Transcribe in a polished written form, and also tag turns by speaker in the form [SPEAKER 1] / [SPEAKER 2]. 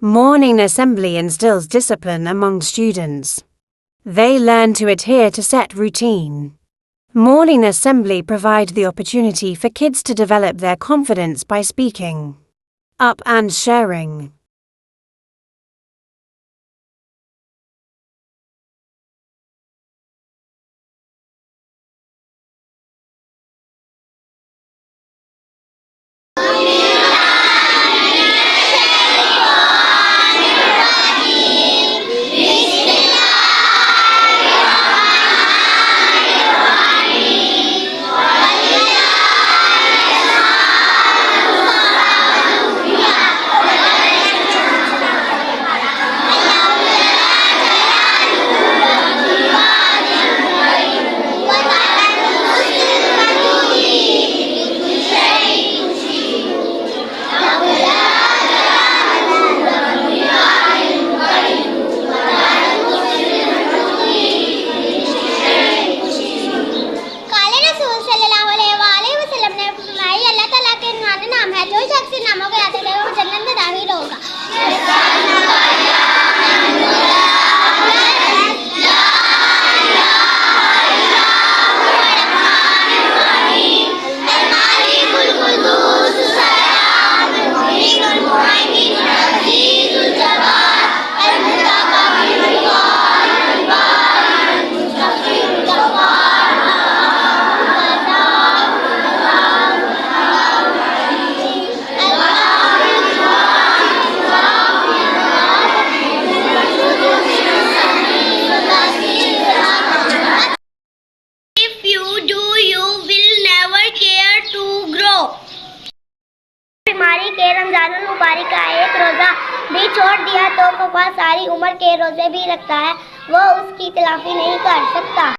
[SPEAKER 1] Morning assembly instills discipline among students. They learn to adhere to set routine. Morning assembly provide the opportunity for kids to develop their confidence by speaking up and sharing.
[SPEAKER 2] जो शख्स इन नामों को याद करेगा वो जन्नत में दाखिल होगा। बीमारी के रमजानुल मुबारक का एक रोज़ा भी छोड़ दिया तो कफ़ा सारी उम्र के रोज़े भी रखता है, वो उसकी खिलाफी नहीं कर सकता।